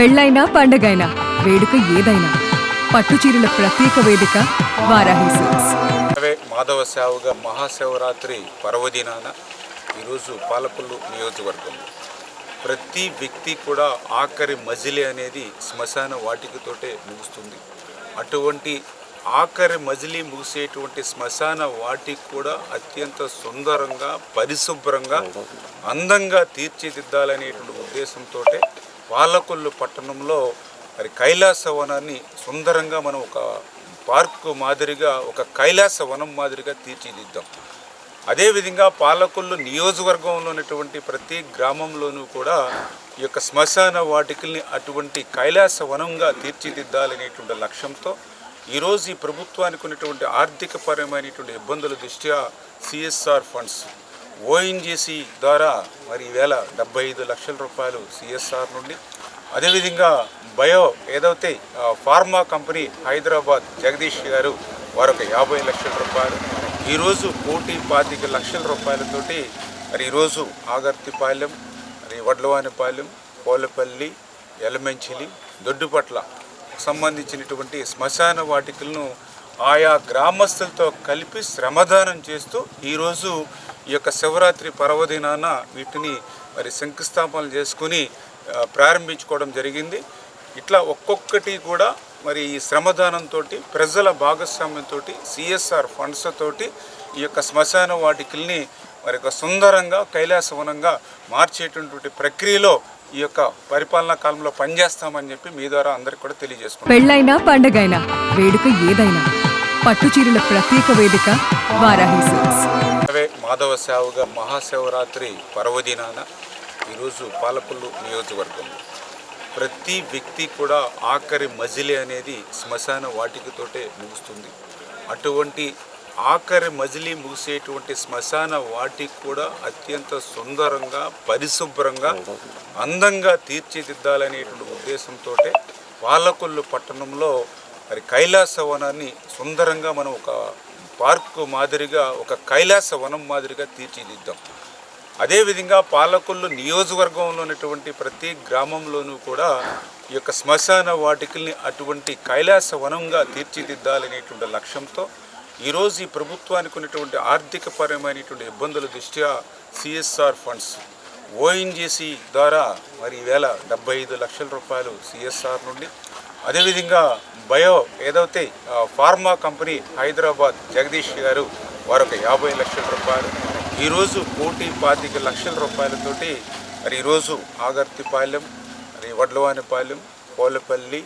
పెళ్ళైనా పండగైనా వేడుక ఏదైనా పట్టుచీరల ప్రత్యేక వేదిక వారాహి సిల్క్స్. మాధవ సేవగా మహాశివరాత్రి పర్వదినాన ఈరోజు పాలకొల్లు నియోజకవర్గంలో ప్రతి వ్యక్తి కూడా ఆఖరి మజిలీ అనేది శ్మశాన వాటికతోటే ముగుస్తుంది. అటువంటి ఆఖరి మజిలీ ముగిసేటువంటి శ్మశాన వాటికి కూడా అత్యంత సుందరంగా, పరిశుభ్రంగా, అందంగా తీర్చిదిద్దాలనేటువంటి ఉద్దేశంతో పాలకొల్లు పట్టణంలో మరి కైలాస వనాన్ని సుందరంగా మనం ఒక పార్కు మాదిరిగా, ఒక కైలాస వనం మాదిరిగా తీర్చిదిద్దాం. అదేవిధంగా పాలకొల్లు నియోజకవర్గంలో ఉన్నటువంటి ప్రతి గ్రామంలోనూ కూడా ఈ యొక్క శ్మశాన వాటికల్ని అటువంటి కైలాస వనంగా తీర్చిదిద్దాలనేటువంటి లక్ష్యంతో ఈరోజు ఈ ప్రభుత్వానికి ఉన్నటువంటి ఆర్థికపరమైనటువంటి ఇబ్బందుల దృష్ట్యా సిఎస్ఆర్ ఫండ్స్ ఓఎన్జీసీ ద్వారా మరి ఈవేళ 75 లక్షల రూపాయలు సిఎస్ఆర్ నుండి, అదేవిధంగా ఏదైతే ఫార్మా కంపెనీ హైదరాబాద్ జగదీష్ గారు వారొక 50 లక్షల రూపాయలు, ఈరోజు 1,25 లక్షల రూపాయలతోటి మరి ఈరోజు ఆగర్తిపాలెం, మరి వడ్లవానిపాలెం, పోలపల్లి, ఎలమెంచిలి, దొడ్డుపట్ల సంబంధించినటువంటి శ్మశాన వాటికలను ఆయా గ్రామస్తులతో కలిపి శ్రమదానం చేస్తూ ఈరోజు ఈ యొక్క శివరాత్రి పర్వదినాన వీటిని మరి శంకుస్థాపనలు చేసుకుని ప్రారంభించుకోవడం జరిగింది. ఇట్లా ఒక్కొక్కటి కూడా మరి ఈ శ్రమదానంతో, ప్రజల భాగస్వామ్యంతో, సిఎస్ఆర్ ఫండ్స్ తోటి ఈ యొక్క శ్మశాన వాటికల్ని మరి ఒక సుందరంగా కైలాసవనంగా మార్చేటటువంటి ప్రక్రియలో ఈ యొక్క పరిపాలనా కాలంలో పనిచేస్తామని చెప్పి మీ ద్వారా అందరికి కూడా తెలియజేసుకుంటాం. పెళ్ళైనా పండగైనా వేడుక ఏదైనా పట్టుచీరల ప్రత్యేక వేదిక వారాహి సిల్క్స్. మాధవ సేవగా మహాశివరాత్రి పర్వదినాన ఈరోజు పాలకొల్లు నియోజకవర్గంలో ప్రతి వ్యక్తి కూడా ఆఖరి మజిలీ అనేది శ్మశాన వాటికతోటే ముగుస్తుంది. అటువంటి ఆఖరి మజిలీ ముగిసేటువంటి శ్మశాన వాటికి కూడా అత్యంత సుందరంగా, పరిశుభ్రంగా, అందంగా తీర్చిదిద్దాలనేటువంటి ఉద్దేశంతో పాలకొల్లు పట్టణంలో మరి కైలాస వనాన్ని సుందరంగా మనం ఒక పార్కు మాదిరిగా, ఒక కైలాస వనం మాదిరిగా తీర్చిదిద్దాం. అదేవిధంగా పాలకొల్లు నియోజకవర్గంలో ఉన్నటువంటి ప్రతి గ్రామంలోనూ కూడా ఈ యొక్క శ్మశాన వాటికల్ని అటువంటి కైలాస వనంగా తీర్చిదిద్దాలనేటువంటి లక్ష్యంతో ఈరోజు ఈ ప్రభుత్వానికి ఉన్నటువంటి ఆర్థికపరమైనటువంటి ఇబ్బందుల దృష్ట్యా సిఎస్ఆర్ ఫండ్స్ ఓఎన్జీసీ ద్వారా మరి ఈవేళ 75 లక్షల రూపాయలు సిఎస్ఆర్ నుండి, అదేవిధంగా ఏదైతే ఫార్మా కంపెనీ హైదరాబాద్ జగదీష్ గారు వారొక 50 లక్షల రూపాయలు, ఈరోజు 1,25 లక్షల రూపాయలతోటి మరి ఈరోజు ఆగర్తిపాలెం, మరి వడ్లవానిపాలెం, పోలపల్లి,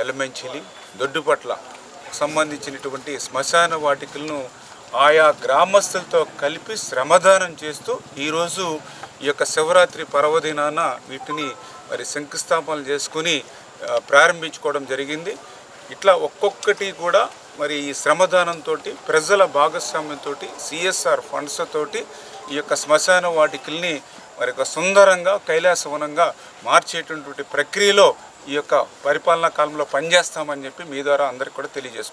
ఎలమెంచిలి, దొడ్డుపట్ల సంబంధించినటువంటి శ్మశాన వాటికలను ఆయా గ్రామస్తులతో కలిపి శ్రమదానం చేస్తూ ఈరోజు ఈ యొక్క శివరాత్రి పర్వదినాన వీటిని మరి శంకుస్థాపనలు చేసుకుని ప్రారంభించుకోవడం జరిగింది. ఇట్లా ఒక్కొక్కటి కూడా మరి ఈ శ్రమదానంతో, ప్రజల భాగస్వామ్యంతో, సిఎస్ఆర్ ఫండ్స్ తోటి ఈ యొక్క శ్మశాన వాటికల్ని మరి ఒక సుందరంగా కైలాసవనంగా మార్చేటటువంటి ప్రక్రియలో ఈ యొక్క పరిపాలనా కాలంలో పనిచేస్తామని చెప్పి మీ ద్వారా అందరికి కూడా తెలియజేసుకుంటాం.